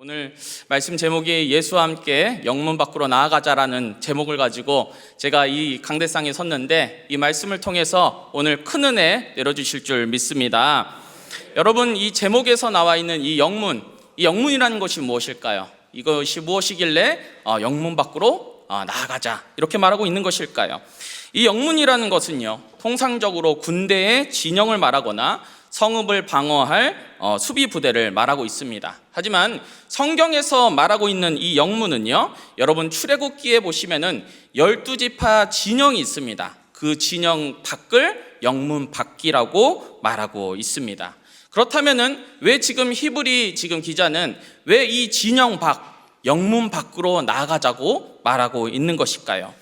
오늘 말씀 제목이 예수와 함께 영문 밖으로 나아가자라는 제목을 가지고 제가 이 강대상에 섰는데 이 말씀을 통해서 오늘 큰 은혜 내려주실 줄 믿습니다. 여러분, 이 제목에서 나와 있는 이 영문이라는 것이 무엇일까요? 이것이 무엇이길래 영문 밖으로 나아가자 이렇게 말하고 있는 것일까요? 이 영문이라는 것은요, 통상적으로 군대의 진영을 말하거나 성읍을 방어할 수비 부대를 말하고 있습니다. 하지만 성경에서 말하고 있는 이 영문은요, 여러분 출애굽기에 보시면은 12지파 진영이 있습니다. 그 진영 밖을 영문 밖이라고 말하고 있습니다. 그렇다면은 왜 지금 히브리 기자는 왜 이 진영 밖, 영문 밖으로 나아가자고 말하고 있는 것일까요?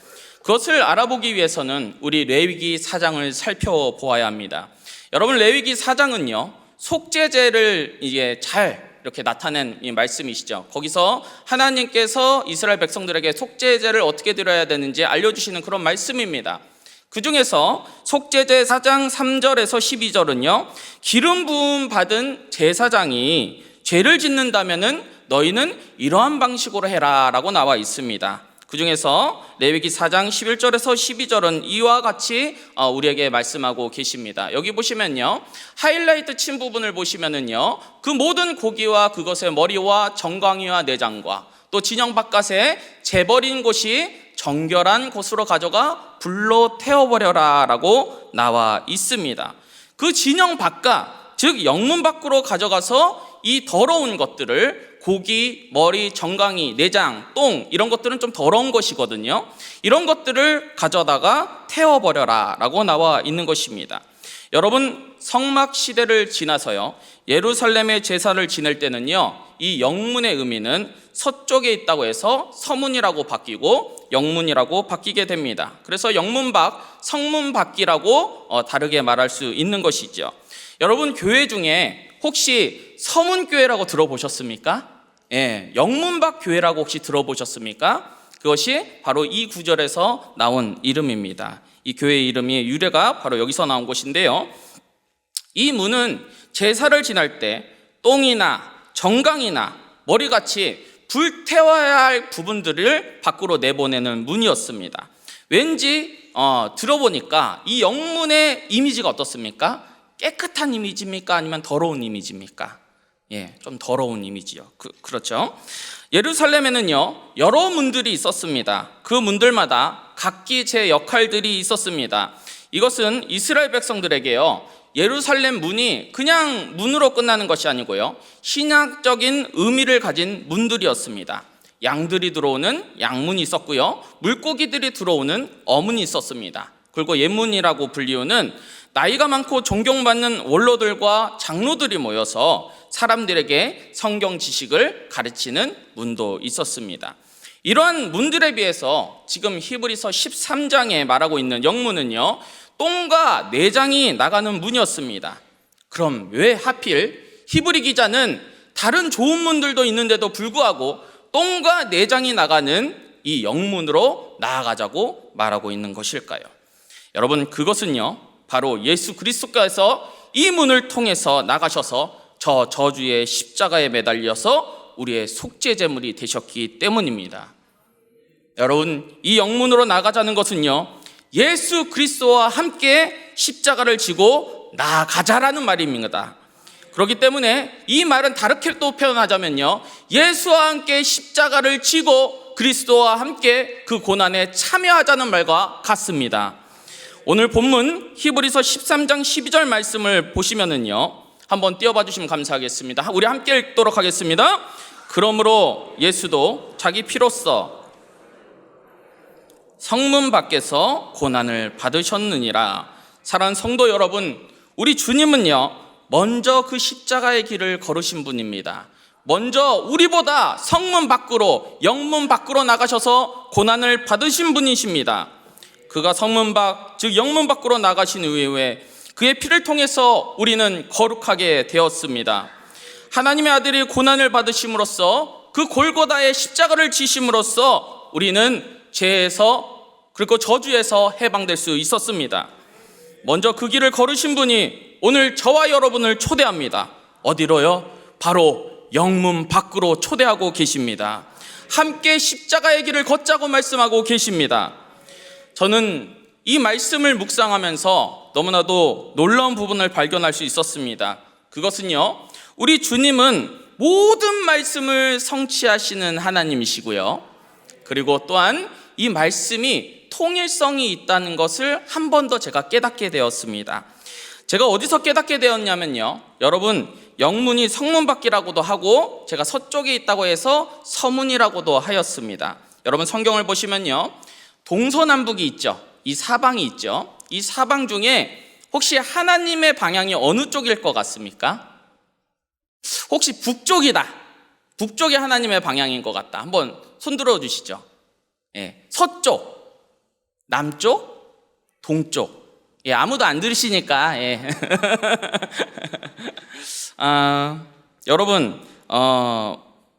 그것을 알아보기 위해서는 우리 레위기 4장을 살펴보아야 합니다. 여러분, 레위기 4장은요, 속죄제를 잘 이렇게 나타낸 이 말씀이시죠. 거기서 하나님께서 이스라엘 백성들에게 속죄제를 어떻게 드려야 되는지 알려주시는 그런 말씀입니다. 그 중에서 속죄제 4장 3절에서 12절은요, 기름 부음 받은 제사장이 죄를 짓는다면은 너희는 이러한 방식으로 해라 라고 나와 있습니다. 그 중에서 레위기 4장 11절에서 12절은 이와 같이 우리에게 말씀하고 계십니다. 여기 보시면요, 하이라이트 친 부분을 보시면은요, 그 모든 고기와 그것의 머리와 정강이와 내장과 또 진영 바깥에 재버린 곳이 정결한 곳으로 가져가 불로 태워버려라 라고 나와 있습니다. 그 진영 바깥, 즉 영문 밖으로 가져가서 이 더러운 것들을 고기, 머리, 정강이, 내장, 똥 이런 것들은 좀 더러운 것이거든요. 이런 것들을 가져다가 태워버려라 라고 나와 있는 것입니다. 여러분, 성막 시대를 지나서요, 예루살렘의 제사를 지낼 때는요, 이 영문의 의미는 서쪽에 있다고 해서 서문이라고 바뀌고 영문이라고 바뀌게 됩니다. 그래서 영문 밖, 성문 밖이라고 다르게 말할 수 있는 것이죠. 여러분, 교회 중에 혹시 서문교회라고 들어보셨습니까? 예, 영문 밖 교회라고 혹시 들어보셨습니까? 그것이 바로 이 구절에서 나온 이름입니다. 이 교회의 이름이 유래가 바로 여기서 나온 것인데요, 이 문은 제사를 지낼 때 똥이나 정강이나 머리같이 불태워야 할 부분들을 밖으로 내보내는 문이었습니다. 왠지 들어보니까 이 영문의 이미지가 어떻습니까? 깨끗한 이미지입니까? 아니면 더러운 이미지입니까? 예, 좀 더러운 이미지요. 그렇죠. 예루살렘에는요, 여러 문들이 있었습니다. 그 문들마다 각기 제 역할들이 있었습니다. 이것은 이스라엘 백성들에게요, 예루살렘 문이 그냥 문으로 끝나는 것이 아니고요, 신학적인 의미를 가진 문들이었습니다. 양들이 들어오는 양문이 있었고요, 물고기들이 들어오는 어문이 있었습니다. 그리고 예문이라고 불리우는 나이가 많고 존경받는 원로들과 장로들이 모여서 사람들에게 성경 지식을 가르치는 문도 있었습니다. 이러한 문들에 비해서 지금 히브리서 13장에 말하고 있는 영문은요, 똥과 내장이 나가는 문이었습니다. 그럼 왜 하필 히브리 기자는 다른 좋은 문들도 있는데도 불구하고 똥과 내장이 나가는 이 영문으로 나아가자고 말하고 있는 것일까요? 여러분, 그것은요, 바로 예수 그리스도께서 이 문을 통해서 나가셔서 저 저주의 십자가에 매달려서 우리의 속죄제물이 되셨기 때문입니다. 여러분, 이 영문으로 나가자는 것은요, 예수 그리스도와 함께 십자가를 지고 나아가자라는 말입니다. 그렇기 때문에 이 말은 다르게 또 표현하자면요, 예수와 함께 십자가를 지고 그리스도와 함께 그 고난에 참여하자는 말과 같습니다. 오늘 본문 히브리서 13장 12절 말씀을 보시면은요, 한번 띄워봐 주시면 감사하겠습니다. 우리 함께 읽도록 하겠습니다. 그러므로 예수도 자기 피로써 성문 밖에서 고난을 받으셨느니라. 사랑하는 성도 여러분, 우리 주님은요, 먼저 그 십자가의 길을 걸으신 분입니다. 먼저 우리보다 성문 밖으로, 영문 밖으로 나가셔서 고난을 받으신 분이십니다. 그가 성문 밖, 즉 영문 밖으로 나가신 이후에 그의 피를 통해서 우리는 거룩하게 되었습니다. 하나님의 아들이 고난을 받으심으로써 그 골고다의 십자가를 지심으로써 우리는 죄에서 그리고 저주에서 해방될 수 있었습니다. 먼저 그 길을 걸으신 분이 오늘 저와 여러분을 초대합니다. 어디로요? 바로 영문 밖으로 초대하고 계십니다. 함께 십자가의 길을 걷자고 말씀하고 계십니다. 저는 이 말씀을 묵상하면서 너무나도 놀라운 부분을 발견할 수 있었습니다. 그것은요, 우리 주님은 모든 말씀을 성취하시는 하나님이시고요, 그리고 또한 이 말씀이 통일성이 있다는 것을 한 번 더 제가 깨닫게 되었습니다. 제가 어디서 깨닫게 되었냐면요, 여러분, 영문이 성문밖이라고도 하고 제가 서쪽에 있다고 해서 서문이라고도 하였습니다. 여러분, 성경을 보시면요, 동서남북이 있죠. 이 사방이 있죠. 이 사방 중에 혹시 하나님의 방향이 어느 쪽일 것 같습니까? 혹시 북쪽이다, 북쪽이 하나님의 방향인 것 같다, 한번 손 들어 주시죠. 예, 서쪽, 남쪽, 동쪽. 예, 아무도 안 들으시니까. 예. 여러분,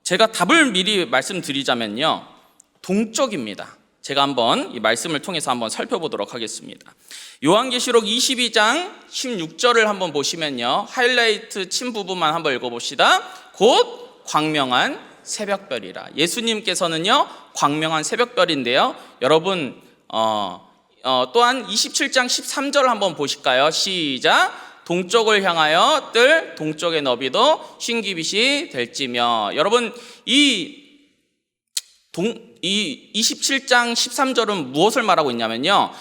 제가 답을 미리 말씀드리자면요, 동쪽입니다. 제가 한번 이 말씀을 통해서 한번 살펴보도록 하겠습니다. 요한계시록 22장 16절을 한번 보시면요, 하이라이트 친 부분만 한번 읽어봅시다. 곧 광명한 새벽별이라. 예수님께서는요, 광명한 새벽별인데요, 여러분, 또한 27장 13절 한번 보실까요? 시작. 동쪽을 향하여 뜰 동쪽의 너비도 흰기빛이 될지며. 여러분, 이 27장 13절은 무엇을 말하고 있냐면요,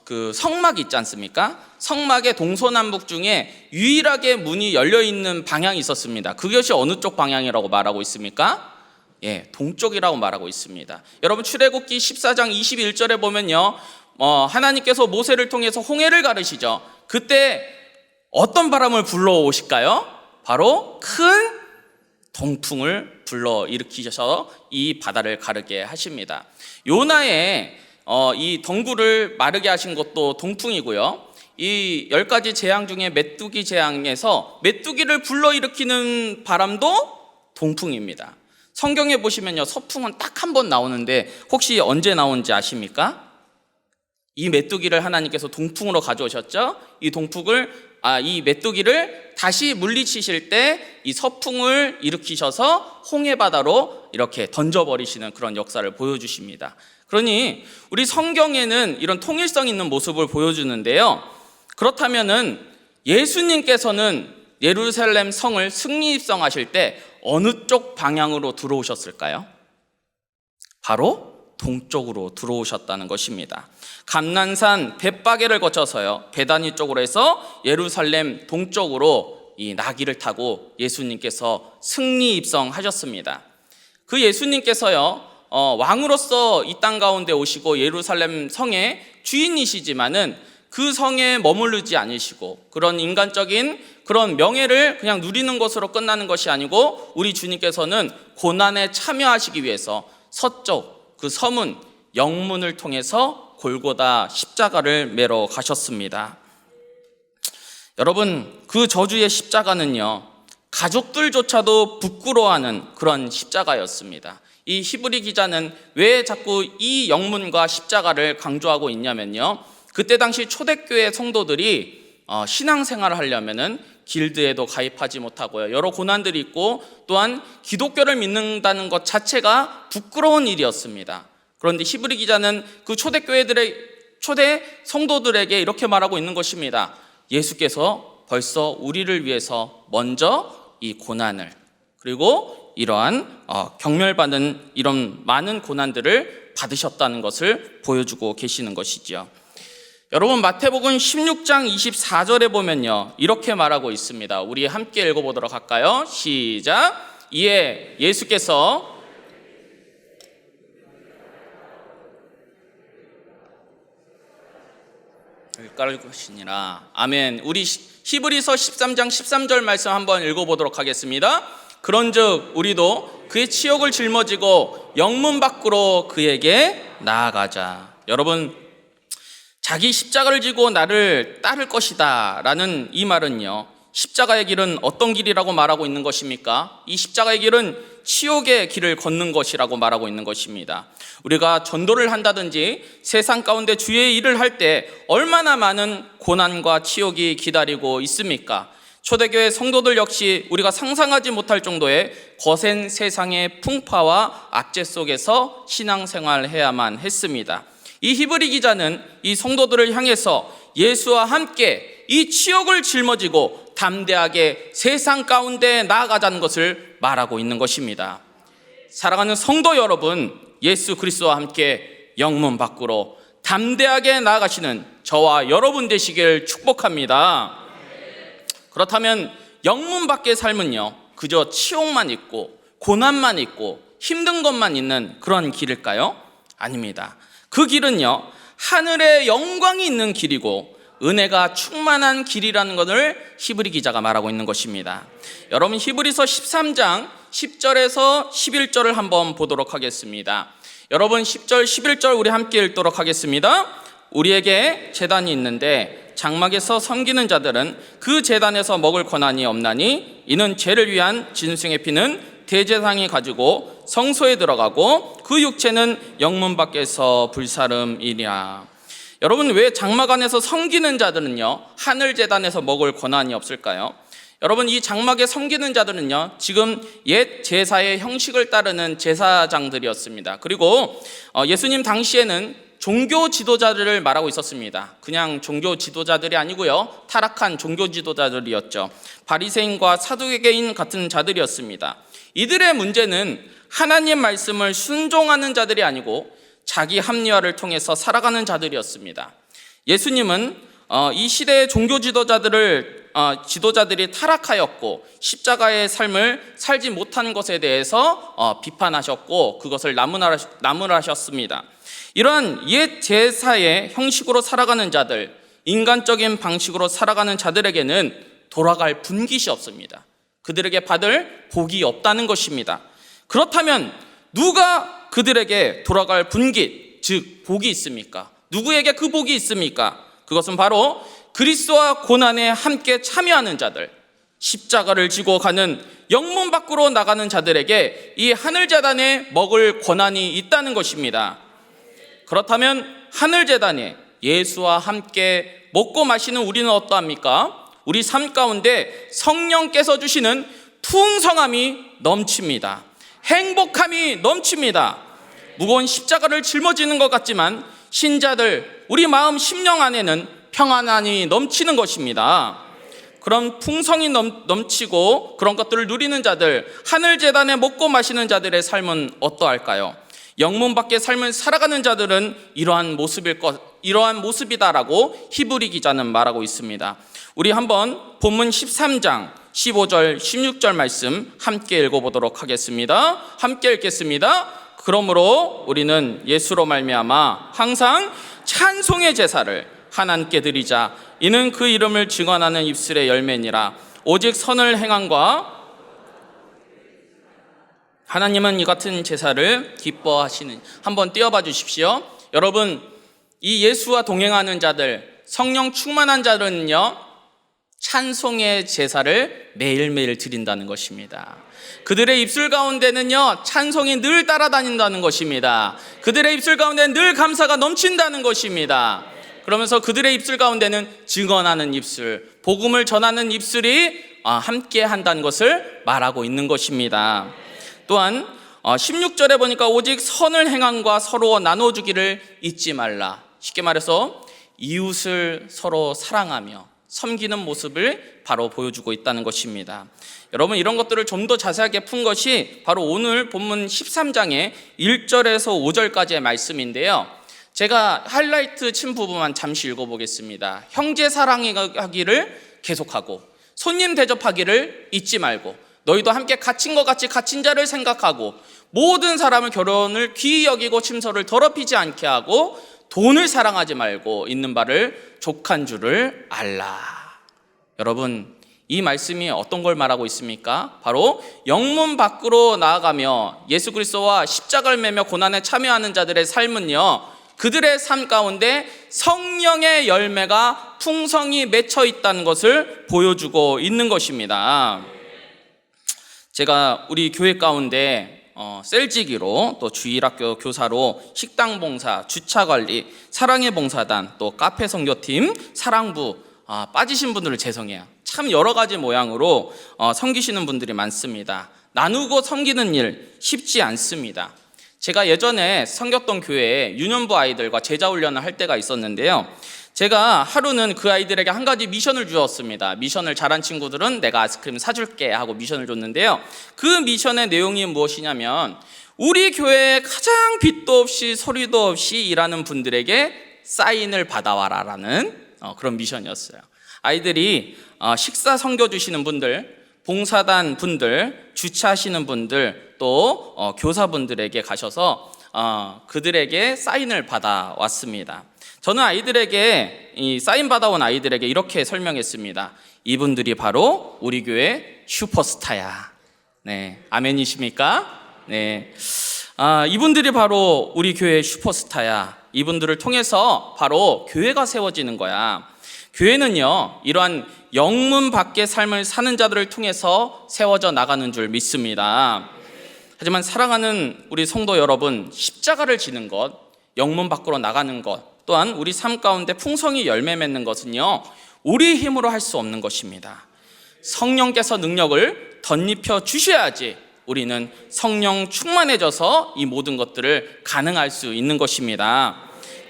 그 성막 있지 않습니까? 성막의 동서남북 중에 유일하게 문이 열려있는 방향이 있었습니다. 그것이 어느 쪽 방향이라고 말하고 있습니까? 예, 동쪽이라고 말하고 있습니다. 여러분, 출애굽기 14장 21절에 보면요, 하나님께서 모세를 통해서 홍해를 가르시죠. 그때 어떤 바람을 불러오실까요? 바로 큰 동풍을 불러 일으키셔서 이 바다를 가르게 하십니다. 요나의 이 덩굴을 마르게 하신 것도 동풍이고요, 이 10가지 재앙 중에 메뚜기 재앙에서 메뚜기를 불러일으키는 바람도 동풍입니다. 성경에 보시면요, 서풍은 딱 한 번 나오는데 혹시 언제 나온지 아십니까? 이 메뚜기를 하나님께서 동풍으로 가져오셨죠. 이 메뚜기를 다시 물리치실 때 이 서풍을 일으키셔서 홍해바다로 이렇게 던져버리시는 그런 역사를 보여주십니다. 그러니 우리 성경에는 이런 통일성 있는 모습을 보여주는데요, 그렇다면은 예수님께서는 예루살렘 성을 승리 입성하실 때 어느 쪽 방향으로 들어오셨을까요? 바로 동쪽으로 들어오셨다는 것입니다. 감난산 벳바게를 거쳐서요, 베다니 쪽으로 해서 예루살렘 동쪽으로 이 나귀를 타고 예수님께서 승리 입성하셨습니다. 그 예수님께서요, 왕으로서 이 땅 가운데 오시고 예루살렘 성의 주인이시지만은 그 성에 머무르지 않으시고 그런 인간적인 그런 명예를 그냥 누리는 것으로 끝나는 것이 아니고 우리 주님께서는 고난에 참여하시기 위해서 서쪽 그 서문 영문을 통해서 골고다 십자가를 매러 가셨습니다. 여러분, 그 저주의 십자가는요, 가족들조차도 부끄러워하는 그런 십자가였습니다. 이 히브리 기자는 왜 자꾸 이 영문과 십자가를 강조하고 있냐면요, 그때 당시 초대교회 성도들이 신앙생활을 하려면은 길드에도 가입하지 못하고요, 여러 고난들이 있고 또한 기독교를 믿는다는 것 자체가 부끄러운 일이었습니다. 그런데 히브리 기자는 그 초대 성도들에게 이렇게 말하고 있는 것입니다. 예수께서 벌써 우리를 위해서 먼저 이 고난을, 그리고 이러한 경멸받는 이런 많은 고난들을 받으셨다는 것을 보여주고 계시는 것이죠. 여러분, 마태복음 16장 24절에 보면요, 이렇게 말하고 있습니다. 우리 함께 읽어보도록 할까요? 시작. 이에 예수께서 깔 것이니라. 아멘. 우리 히브리서 13장 13절 말씀 한번 읽어보도록 하겠습니다. 그런즉 우리도 그의 치욕을 짊어지고 영문 밖으로 그에게 나아가자. 여러분, 자기 십자가를 지고 나를 따를 것이다 라는 이 말은요, 십자가의 길은 어떤 길이라고 말하고 있는 것입니까? 이 십자가의 길은 치욕의 길을 걷는 것이라고 말하고 있는 것입니다. 우리가 전도를 한다든지 세상 가운데 주의 일을 할 때 얼마나 많은 고난과 치욕이 기다리고 있습니까? 초대교회 성도들 역시 우리가 상상하지 못할 정도의 거센 세상의 풍파와 압제 속에서 신앙생활을 해야만 했습니다. 이 히브리 기자는 이 성도들을 향해서 예수와 함께 이 치욕을 짊어지고 담대하게 세상 가운데 나아가자는 것을 말하고 있는 것입니다. 사랑하는 성도 여러분, 예수 그리스도와 함께 영문 밖으로 담대하게 나아가시는 저와 여러분 되시길 축복합니다. 그렇다면 영문 밖의 삶은요, 그저 치욕만 있고 고난만 있고 힘든 것만 있는 그런 길일까요? 아닙니다. 그 길은요, 하늘의 영광이 있는 길이고 은혜가 충만한 길이라는 것을 히브리 기자가 말하고 있는 것입니다. 여러분, 히브리서 13장 10절에서 11절을 한번 보도록 하겠습니다. 여러분, 10절 11절 우리 함께 읽도록 하겠습니다. 우리에게 제단이 있는데 장막에서 섬기는 자들은 그 제단에서 먹을 권한이 없나니 이는 죄를 위한 진승의 피는 대제사장이 가지고 성소에 들어가고 그 육체는 영문 밖에서 불사름이라. 여러분, 왜 장막 안에서 섬기는 자들은요 하늘 제단에서 먹을 권한이 없을까요? 여러분, 이 장막에 섬기는 자들은요 지금 옛 제사의 형식을 따르는 제사장들이었습니다. 그리고 예수님 당시에는 종교 지도자들을 말하고 있었습니다. 그냥 종교 지도자들이 아니고요, 타락한 종교 지도자들이었죠. 바리새인과 사두개인 같은 자들이었습니다. 이들의 문제는 하나님 말씀을 순종하는 자들이 아니고 자기 합리화를 통해서 살아가는 자들이었습니다. 예수님은 이 시대의 종교 지도자들이 타락하였고 십자가의 삶을 살지 못한 것에 대해서 비판하셨고 그것을 나무라셨습니다. 이러한 옛 제사의 형식으로 살아가는 자들, 인간적인 방식으로 살아가는 자들에게는 돌아갈 분깃이 없습니다. 그들에게 받을 복이 없다는 것입니다. 그렇다면 누가 그들에게 돌아갈 분깃, 즉 복이 있습니까? 누구에게 그 복이 있습니까? 그것은 바로 그리스도와 고난에 함께 참여하는 자들, 십자가를 지고 가는 영문 밖으로 나가는 자들에게 이 하늘재단에 먹을 권한이 있다는 것입니다. 그렇다면 하늘재단에 예수와 함께 먹고 마시는 우리는 어떠합니까? 우리 삶 가운데 성령께서 주시는 풍성함이 넘칩니다. 행복함이 넘칩니다. 무거운 십자가를 짊어지는 것 같지만 신자들, 우리 마음 심령 안에는 평안함이 넘치는 것입니다. 그런 풍성이 넘치고 그런 것들을 누리는 자들, 하늘재단에 먹고 마시는 자들의 삶은 어떠할까요? 영문 밖의 삶을 살아가는 자들은 이러한 모습이다라고 히브리 기자는 말하고 있습니다. 우리 한번 본문 13장 15절 16절 말씀 함께 읽어보도록 하겠습니다. 함께 읽겠습니다. 그러므로 우리는 예수로 말미암아 항상 찬송의 제사를 하나님께 드리자. 이는 그 이름을 증언하는 입술의 열매니라. 오직 선을 행함과 하나님은 이 같은 제사를 기뻐하시는. 한번 띄워봐 주십시오. 여러분, 이 예수와 동행하는 자들, 성령 충만한 자들은요 찬송의 제사를 매일매일 드린다는 것입니다. 그들의 입술 가운데는요 찬송이 늘 따라다닌다는 것입니다. 그들의 입술 가운데는 늘 감사가 넘친다는 것입니다. 그러면서 그들의 입술 가운데는 증언하는 입술, 복음을 전하는 입술이 함께 한다는 것을 말하고 있는 것입니다. 또한 16절에 보니까 오직 선을 행함과 서로 나눠주기를 잊지 말라. 쉽게 말해서 이웃을 서로 사랑하며 섬기는 모습을 바로 보여주고 있다는 것입니다. 여러분, 이런 것들을 좀 더 자세하게 푼 것이 바로 오늘 본문 13장의 1절에서 5절까지의 말씀인데요, 제가 하이라이트 친 부분만 잠시 읽어보겠습니다. 형제 사랑하기를 계속하고 손님 대접하기를 잊지 말고 너희도 함께 갇힌 것 같이 갇힌 자를 생각하고 모든 사람을 결혼을 귀히 여기고 침소를 더럽히지 않게 하고 돈을 사랑하지 말고 있는 바를 족한 줄을 알라. 여러분, 이 말씀이 어떤 걸 말하고 있습니까? 바로 영문 밖으로 나아가며 예수 그리스도와 십자가를 매며 고난에 참여하는 자들의 삶은요, 그들의 삶 가운데 성령의 열매가 풍성히 맺혀 있다는 것을 보여주고 있는 것입니다. 제가 우리 교회 가운데 셀지기로, 또 주일학교 교사로 식당 봉사, 주차 관리, 사랑의 봉사단, 또 카페 선교팀, 사랑부 빠지신 분들을 죄송해요. 참 여러 가지 모양으로 섬기시는 분들이 많습니다. 나누고 섬기는 일 쉽지 않습니다. 제가 예전에 섬겼던 교회에 유년부 아이들과 제자 훈련을 할 때가 있었는데요. 제가 하루는 그 아이들에게 한 가지 미션을 주었습니다. 미션을 잘한 친구들은 내가 아이스크림 사줄게 하고 미션을 줬는데요. 그 미션의 내용이 무엇이냐면 우리 교회에 가장 빛도 없이 소리도 없이 일하는 분들에게 사인을 받아와라라는 그런 미션이었어요. 아이들이 식사 섬겨주시는 분들, 봉사단 분들, 주차하시는 분들, 또 교사분들에게 가셔서 그들에게 사인을 받아왔습니다. 저는 아이들에게 이 사인 받아온 아이들에게 이렇게 설명했습니다. 이분들이 바로 우리 교회 슈퍼스타야. 네, 아멘이십니까? 네, 이분들이 바로 우리 교회 슈퍼스타야. 이분들을 통해서 바로 교회가 세워지는 거야. 교회는요, 이러한 영문 밖의 삶을 사는 자들을 통해서 세워져 나가는 줄 믿습니다. 하지만 사랑하는 우리 성도 여러분, 십자가를 지는 것, 영문 밖으로 나가는 것, 또한 우리 삶 가운데 풍성히 열매 맺는 것은요, 우리 힘으로 할 수 없는 것입니다. 성령께서 능력을 덧입혀 주셔야지 우리는 성령 충만해져서 이 모든 것들을 가능할 수 있는 것입니다.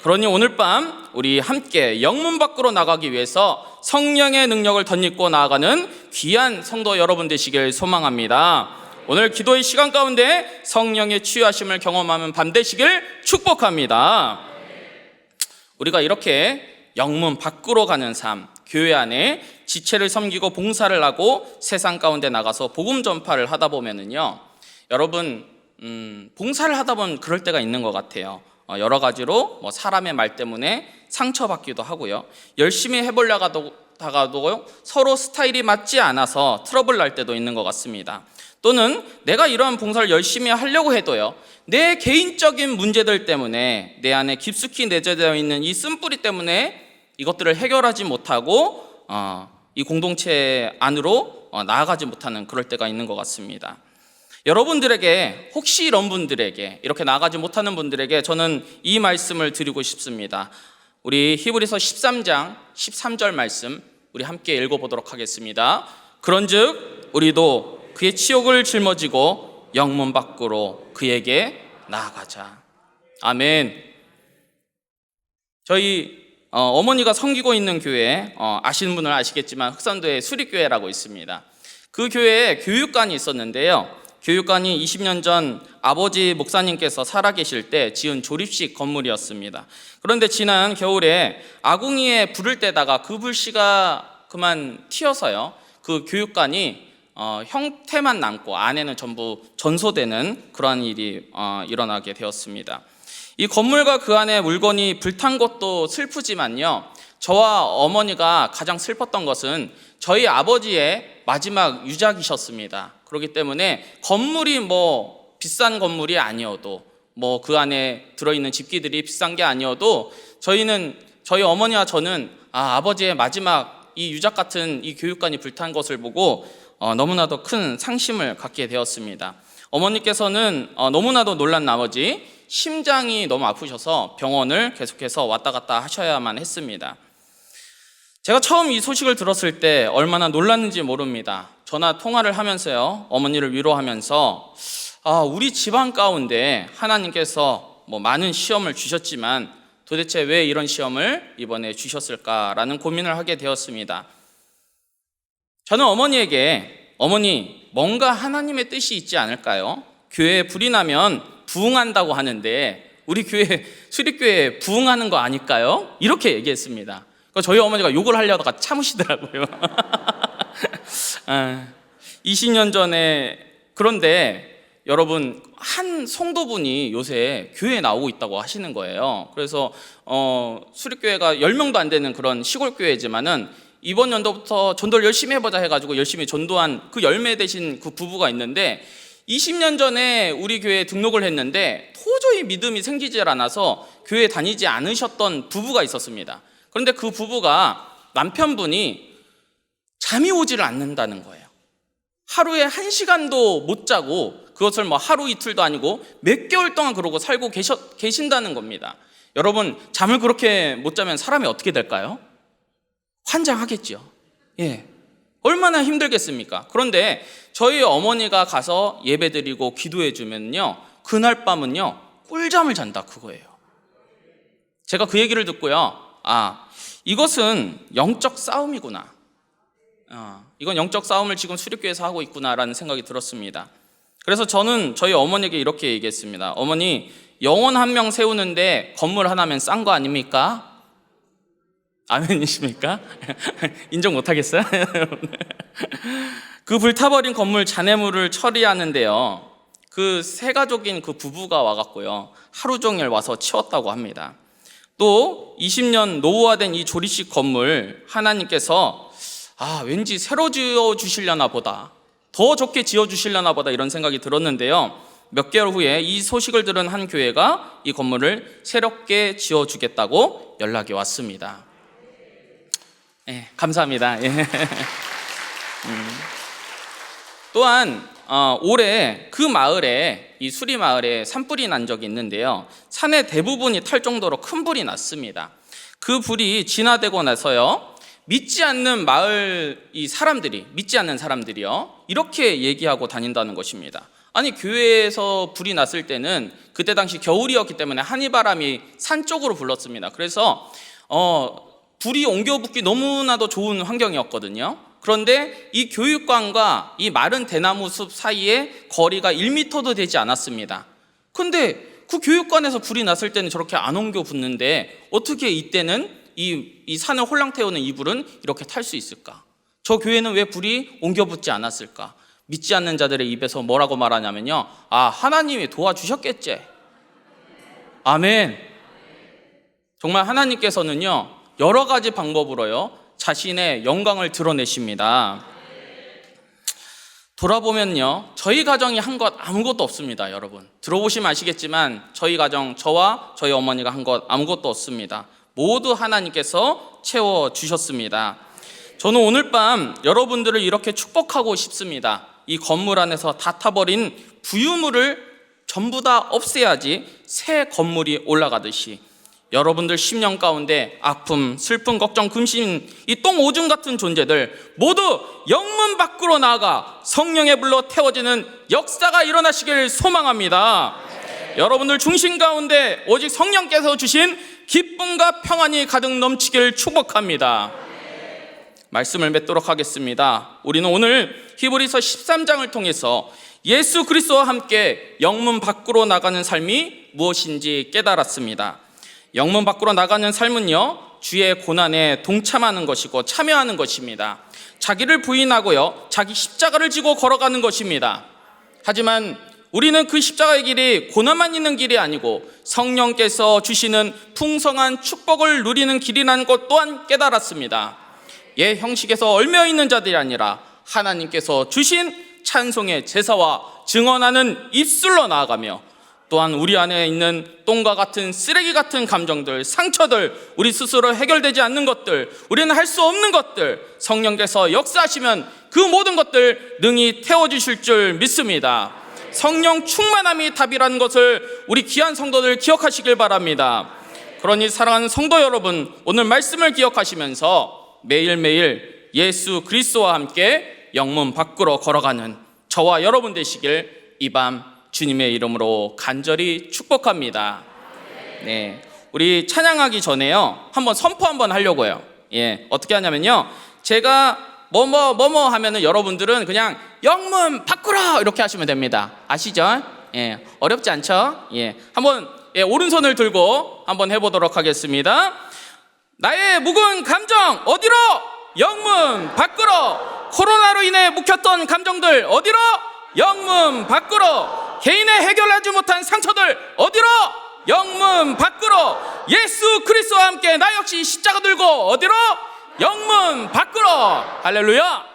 그러니 오늘 밤 우리 함께 영문 밖으로 나가기 위해서 성령의 능력을 덧입고 나아가는 귀한 성도 여러분 되시길 소망합니다. 오늘 기도의 시간 가운데 성령의 치유하심을 경험하는 밤 되시길 축복합니다. 우리가 이렇게 영문 밖으로 가는 삶, 교회 안에 지체를 섬기고 봉사를 하고 세상 가운데 나가서 복음 전파를 하다 보면은요, 여러분 봉사를 하다 보면 그럴 때가 있는 것 같아요. 여러 가지로 사람의 말 때문에 상처받기도 하고요, 열심히 해보려다가도 서로 스타일이 맞지 않아서 트러블 날 때도 있는 것 같습니다. 또는 내가 이러한 봉사를 열심히 하려고 해도요, 내 개인적인 문제들 때문에 내 안에 깊숙이 내재되어 있는 이 쓴뿌리 때문에 이것들을 해결하지 못하고 이 공동체 안으로 나아가지 못하는 그럴 때가 있는 것 같습니다. 여러분들에게, 혹시 이런 분들에게, 이렇게 나아가지 못하는 분들에게 저는 이 말씀을 드리고 싶습니다. 우리 히브리서 13장 13절 말씀 우리 함께 읽어보도록 하겠습니다. 그런즉 우리도 그의 치욕을 짊어지고 영문 밖으로 그에게 나아가자. 아멘. 저희 어머니가 섬기고 있는 교회, 아시는 분은 아시겠지만 흑산도에 수리교회라고 있습니다. 그 교회에 교육관이 있었는데요, 교육관이 20년 전 아버지 목사님께서 살아계실 때 지은 조립식 건물이었습니다. 그런데 지난 겨울에 아궁이에 불을 떼다가 그 불씨가 그만 튀어서요, 그 교육관이 형태만 남고 안에는 전부 전소되는 그러한 일이 일어나게 되었습니다. 이 건물과 그 안에 물건이 불탄 것도 슬프지만요, 저와 어머니가 가장 슬펐던 것은 저희 아버지의 마지막 유작이셨습니다. 그렇기 때문에 건물이 비싼 건물이 아니어도 그 안에 들어있는 집기들이 비싼 게 아니어도 저희 어머니와 저는 아버지의 마지막 이 유작 같은 이 교육관이 불탄 것을 보고 너무나도 큰 상심을 갖게 되었습니다. 어머니께서는 너무나도 놀란 나머지 심장이 너무 아프셔서 병원을 계속해서 왔다 갔다 하셔야만 했습니다. 제가 처음 이 소식을 들었을 때 얼마나 놀랐는지 모릅니다. 전화 통화를 하면서요, 어머니를 위로하면서 우리 집안 가운데 하나님께서 많은 시험을 주셨지만 도대체 왜 이런 시험을 이번에 주셨을까라는 고민을 하게 되었습니다. 저는 어머니에게, 어머니, 뭔가 하나님의 뜻이 있지 않을까요? 교회에 불이 나면 부흥한다고 하는데 우리 교회, 수리교회에 부흥하는 거 아닐까요? 이렇게 얘기했습니다. 저희 어머니가 욕을 하려다가 참으시더라고요. 20년 전에, 그런데 여러분, 한 성도분이 요새 교회에 나오고 있다고 하시는 거예요. 그래서 수리교회가 10명도 안 되는 그런 시골교회지만은 이번 연도부터 전도를 열심히 해보자 해가지고 열심히 전도한 그 열매 되신 그 부부가 있는데, 20년 전에 우리 교회에 등록을 했는데 도저히 믿음이 생기질 않아서 교회에 다니지 않으셨던 부부가 있었습니다. 그런데 그 부부가 남편분이 잠이 오지를 않는다는 거예요. 하루에 1시간도 못 자고, 그것을 하루 이틀도 아니고 몇 개월 동안 그러고 살고 계신다는 겁니다. 여러분, 잠을 그렇게 못 자면 사람이 어떻게 될까요? 환장하겠죠. 예. 얼마나 힘들겠습니까? 그런데 저희 어머니가 가서 예배드리고 기도해주면요, 그날 밤은요, 꿀잠을 잔다 그거예요. 제가 그 얘기를 듣고요, 이것은 영적 싸움이구나. 이건 영적 싸움을 지금 수립교회에서 하고 있구나라는 생각이 들었습니다. 그래서 저는 저희 어머니에게 이렇게 얘기했습니다. 어머니, 영혼 한 명 세우는데 건물 하나면 싼 거 아닙니까? 아멘이십니까? 인정 못하겠어요? 그 불타버린 건물 잔해물을 처리하는데요, 그 세 가족인 그 부부가 와갖고요, 하루 종일 와서 치웠다고 합니다. 또 20년 노후화된 이 조리식 건물 하나님께서 왠지 새로 지어주시려나 보다, 더 좋게 지어주시려나 보다 이런 생각이 들었는데요, 몇 개월 후에 이 소식을 들은 한 교회가 이 건물을 새롭게 지어주겠다고 연락이 왔습니다. 예, 감사합니다. 예. 또한 올해 그 마을에, 이 수리 마을에 산불이 난 적이 있는데요, 산의 대부분이 탈 정도로 큰 불이 났습니다. 그 불이 진화되고 나서요, 믿지 않는 마을 믿지 않는 사람들이요, 이렇게 얘기하고 다닌다는 것입니다. 아니, 교회에서 불이 났을 때는 그때 당시 겨울이었기 때문에 한이바람이 산 쪽으로 불렀습니다. 그래서 불이 옮겨 붙기 너무나도 좋은 환경이었거든요. 그런데 이 교육관과 이 마른 대나무 숲 사이에 거리가 1m도 되지 않았습니다. 근데 그 교육관에서 불이 났을 때는 저렇게 안 옮겨 붙는데 어떻게 이때는 이 산을 홀랑 태우는 이 불은 이렇게 탈 수 있을까? 저 교회는 왜 불이 옮겨 붙지 않았을까? 믿지 않는 자들의 입에서 뭐라고 말하냐면요, 하나님이 도와주셨겠지. 아멘. 정말 하나님께서는요, 여러 가지 방법으로요, 자신의 영광을 드러내십니다. 돌아보면요, 저희 가정이 한 것 아무것도 없습니다. 여러분 들어보시면 아시겠지만 저희 가정, 저와 저희 어머니가 한 것 아무것도 없습니다. 모두 하나님께서 채워주셨습니다. 저는 오늘 밤 여러분들을 이렇게 축복하고 싶습니다. 이 건물 안에서 다 타버린 부유물을 전부 다 없애야지 새 건물이 올라가듯이 여러분들 심령 가운데 아픔, 슬픔, 걱정, 근심, 이 똥오줌 같은 존재들 모두 영문 밖으로 나아가 성령의 불로 태워지는 역사가 일어나시길 소망합니다. 여러분들 중심 가운데 오직 성령께서 주신 기쁨과 평안이 가득 넘치길 축복합니다. 말씀을 맺도록 하겠습니다. 우리는 오늘 히브리서 13장을 통해서 예수 그리스도와 함께 영문 밖으로 나가는 삶이 무엇인지 깨달았습니다. 영문 밖으로 나가는 삶은요, 주의 고난에 동참하는 것이고 참여하는 것입니다. 자기를 부인하고요, 자기 십자가를 지고 걸어가는 것입니다. 하지만 우리는 그 십자가의 길이 고난만 있는 길이 아니고 성령께서 주시는 풍성한 축복을 누리는 길이라는 것 또한 깨달았습니다. 형식에서 얽매여 있는 자들이 아니라 하나님께서 주신 찬송의 제사와 증언하는 입술로 나아가며, 또한 우리 안에 있는 똥과 같은 쓰레기 같은 감정들, 상처들, 우리 스스로 해결되지 않는 것들, 우리는 할 수 없는 것들, 성령께서 역사하시면 그 모든 것들 능히 태워주실 줄 믿습니다. 성령 충만함이 답이라는 것을 우리 귀한 성도들 기억하시길 바랍니다. 그러니 사랑하는 성도 여러분, 오늘 말씀을 기억하시면서 매일매일 예수 그리스도와 함께 영문 밖으로 걸어가는 저와 여러분 되시길 이 밤 주님의 이름으로 간절히 축복합니다. 네, 우리 찬양하기 전에요, 한번 선포 한번 하려고요. 어떻게 하냐면요, 제가 뭐뭐 하면은 여러분들은 그냥 영문 밖으로 이렇게 하시면 됩니다. 아시죠? 어렵지 않죠? 한번 오른손을 들고 한번 해보도록 하겠습니다. 나의 묵은 감정 어디로? 영문 밖으로. 코로나로 인해 묵혔던 감정들 어디로? 영문 밖으로. 개인의 해결하지 못한 상처들 어디로? 영문 밖으로. 예수 그리스도와 함께 나 역시 십자가 들고 어디로? 영문 밖으로. 할렐루야.